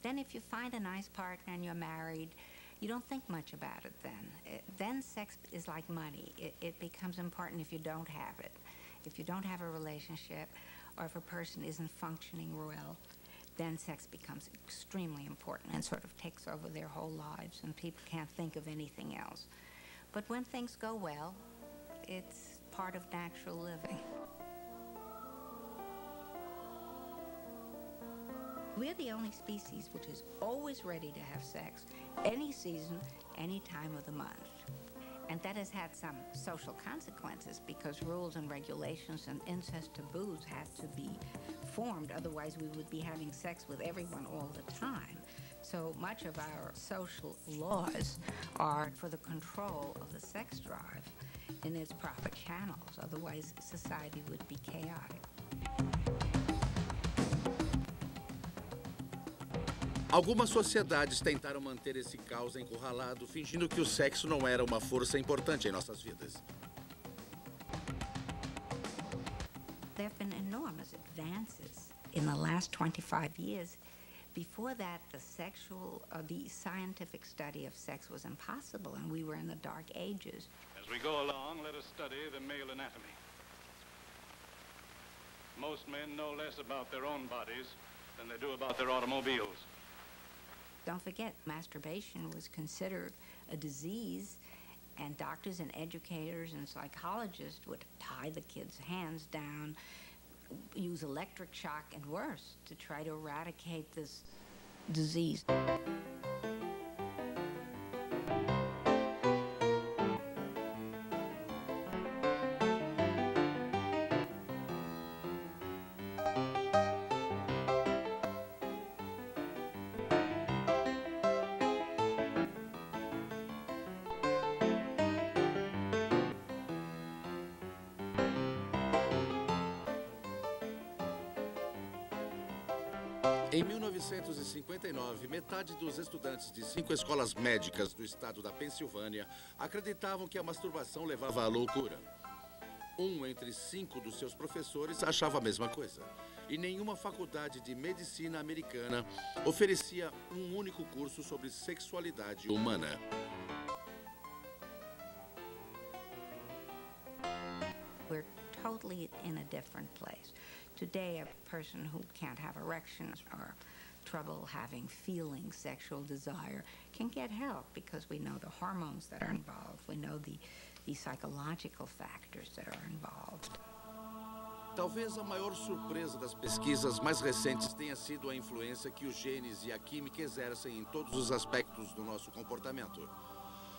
Then if you find a nice partner and you're married, you don't think much about it then. Then sex is like money. It becomes important if you don't have it. If you don't have a relationship, or if a person isn't functioning well, then sex becomes extremely important and sort of takes over their whole lives, and people can't think of anything else. But when things go well, it's part of natural living. We're the only species which is always ready to have sex, any season, any time of the month. And that has had some social consequences because rules and regulations and incest taboos had to be formed. Otherwise, we would be having sex with everyone all the time. So much of our social laws are for the control of the sex drive in its proper channels. Otherwise, society would be chaotic. Algumas sociedades tentaram manter esse caos encurralado, fingindo que o sexo não era uma força importante em nossas vidas. There have been enormous advances in the last 25 years. Before that, the scientific study of sex was impossible, and we were in the dark ages. As we go along, let us study the male anatomy. Most men know less about their own bodies than they do about their automobiles. Don't forget, masturbation was considered a disease, and doctors and educators and psychologists would tie the kids' hands down, use electric shock and worse to try to eradicate this disease. Em 1959, metade dos estudantes de 5 escolas médicas do estado da Pensilvânia acreditavam que a masturbação levava à loucura. 1 entre 5 dos seus professores achava a mesma coisa. E nenhuma faculdade de medicina americana oferecia um único curso sobre sexualidade humana. We're totally in a different place. Today, a person who can't have erections or trouble having feeling sexual desire can get help because we know the hormones that are involved. We know the psychological factors that are involved. Talvez a maior surpresa das pesquisas mais recentes tenha sido a influência que os genes e a química exercem em todos os aspectos do nosso comportamento.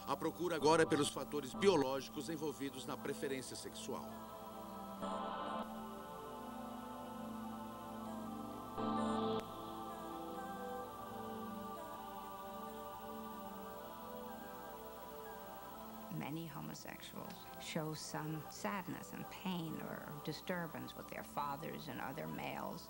A procura agora é pelos fatores biológicos envolvidos na preferência sexual. Many homosexuals show some sadness and pain or disturbance with their fathers and other males.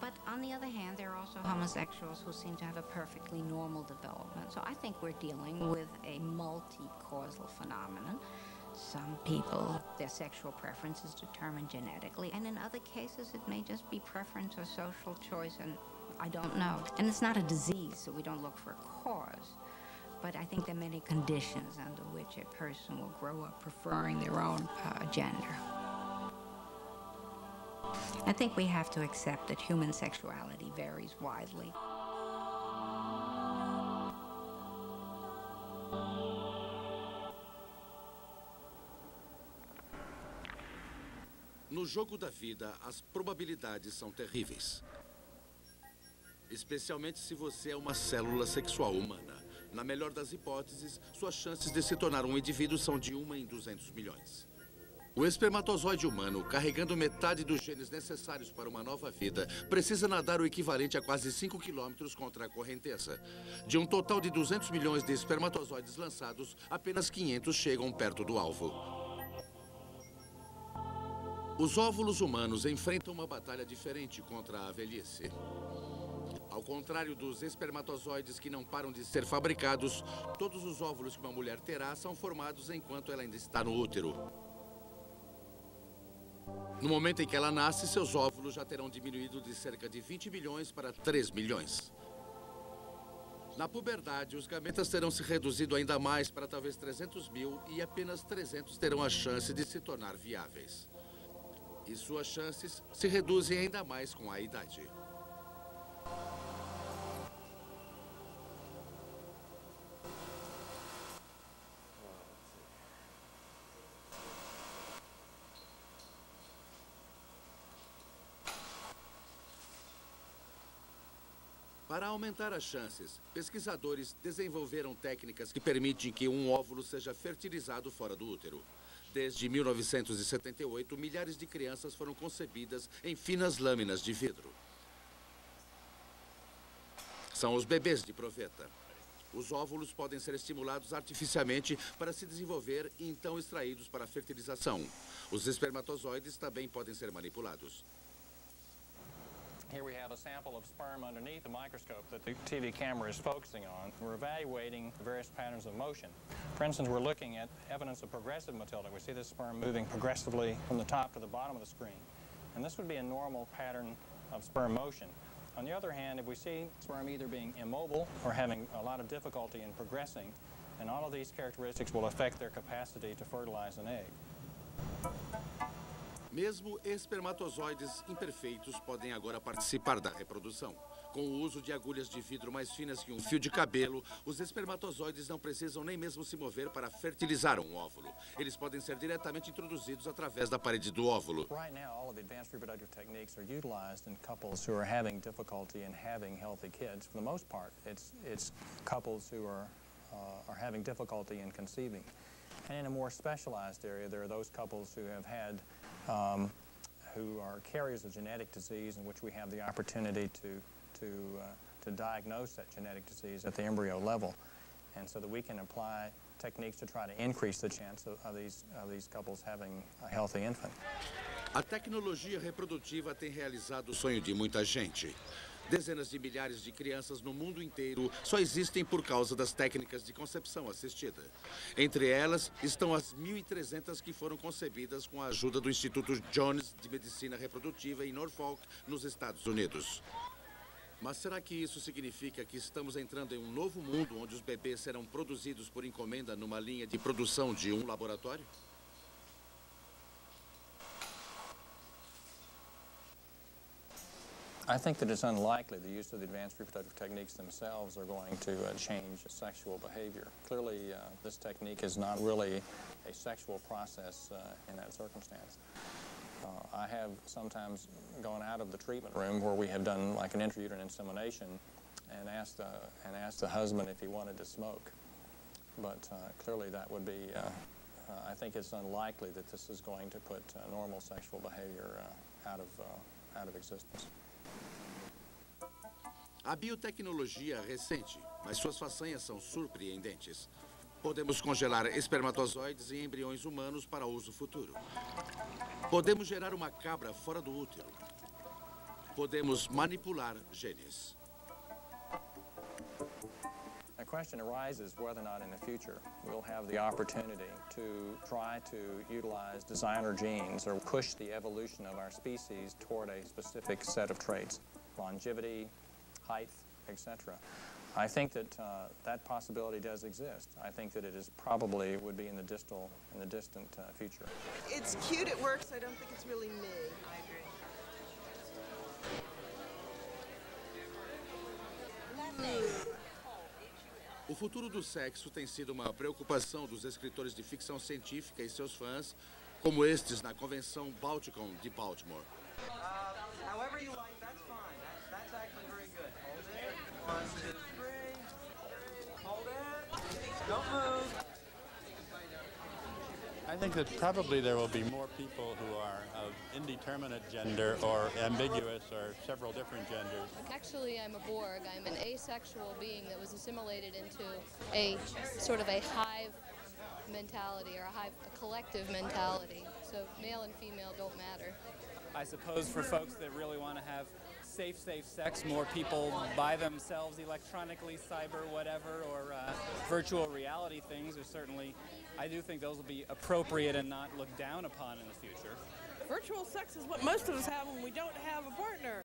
But on the other hand, there are also homosexuals who seem to have a perfectly normal development. So I think we're dealing with a multi-causal phenomenon. Some people, their sexual preference is determined genetically, and in other cases, it may just be preference or social choice, and I don't know. And it's not a disease, so we don't look for a cause. But I think there are many conditions under which a person will grow up preferring their own gender. I think we have to accept that human sexuality varies widely. No jogo da vida, as probabilidades são terríveis. Especialmente se você é uma célula sexual humana. Na melhor das hipóteses, suas chances de se tornar um indivíduo são de 1 em 200 milhões. O espermatozoide humano, carregando metade dos genes necessários para uma nova vida, precisa nadar o equivalente a quase 5 quilômetros contra a correnteza. De um total de 200 milhões de espermatozoides lançados, apenas 500 chegam perto do alvo. Os óvulos humanos enfrentam uma batalha diferente contra a velhice. Ao contrário dos espermatozoides que não param de ser fabricados, todos os óvulos que uma mulher terá são formados enquanto ela ainda está no útero. No momento em que ela nasce, seus óvulos já terão diminuído de cerca de 20 milhões para 3 milhões. Na puberdade, os gametas terão se reduzido ainda mais para talvez 300 mil e apenas 300 terão a chance de se tornar viáveis. E suas chances se reduzem ainda mais com a idade. Para aumentar as chances, pesquisadores desenvolveram técnicas que permitem que um óvulo seja fertilizado fora do útero. Desde 1978, milhares de crianças foram concebidas em finas lâminas de vidro. São os bebês de proveta. Os óvulos podem ser estimulados artificialmente para se desenvolver e então extraídos para a fertilização. Os espermatozoides também podem ser manipulados. Here we have a sample of sperm underneath the microscope that the TV camera is focusing on. We're evaluating the various patterns of motion. For instance, we're looking at evidence of progressive motility. We see this sperm moving progressively from the top to the bottom of the screen. And this would be a normal pattern of sperm motion. On the other hand, if we see sperm either being immobile or having a lot of difficulty in progressing, then all of these characteristics will affect their capacity to fertilize an egg. Mesmo espermatozoides imperfeitos podem agora participar da reprodução. Com o uso de agulhas de vidro mais finas que um fio de cabelo, os espermatozoides não precisam nem mesmo se mover para fertilizar um óvulo. Eles podem ser diretamente introduzidos através da parede do óvulo. Right now, all of the advanced reproductive techniques are utilized in couples who are having difficulty in having healthy kids. For the most part, it's couples who are having difficulty in conceiving. And in a more specialized area, there are those couples who have had who are carriers of genetic disease, in which we have the opportunity to diagnose that genetic disease at the embryo level, and so that we can apply techniques to try to increase the chance of these couples having a healthy infant. A tecnologia reprodutiva tem realizado o sonho de muita gente. Dezenas de milhares de crianças no mundo inteiro só existem por causa das técnicas de concepção assistida. Entre elas estão as 1.300 que foram concebidas com a ajuda do Instituto Jones de Medicina Reprodutiva em Norfolk, nos Estados Unidos. Mas será que isso significa que estamos entrando em um novo mundo onde os bebês serão produzidos por encomenda numa linha de produção de um laboratório? I think that it's unlikely the use of the advanced reproductive techniques themselves are going to change sexual behavior. Clearly, this technique is not really a sexual process in that circumstance. I have sometimes gone out of the treatment room where we have done like an intrauterine insemination and asked the husband if he wanted to smoke. But clearly that would be, I think it's unlikely that this is going to put normal sexual behavior out of existence. A biotecnologia é recente, mas suas façanhas são surpreendentes. Podemos congelar espermatozoides e embriões humanos para uso futuro. Podemos gerar uma cabra fora do útero. Podemos manipular genes. The question arises whether or not in the future we'll have the opportunity to try to utilize designer genes or push the evolution of our species toward a specific set of traits, longevity, height, etc. I think that that possibility does exist. I think that it is probably would be in the distant future. It's cute, it works. I don't think it's really me. I agree. O futuro do sexo tem sido uma preocupação dos escritores de ficção científica e seus fãs, como estes na convenção Balticon de Baltimore. However you like, that's fine. That's actually very good. Hold it. 1, 2, 3. Hold it. Don't move. I think that probably there will be more people who are of indeterminate gender or ambiguous or several different genders. Actually, I'm a Borg. I'm an asexual being that was assimilated into a sort of a hive mentality or a collective mentality. So male and female don't matter. I suppose for folks that really want to have safe sex, more people by themselves electronically, cyber, whatever, or virtual reality things are certainly, I do think those will be appropriate and not looked down upon in the future. Virtual sex is what most of us have when we don't have a partner.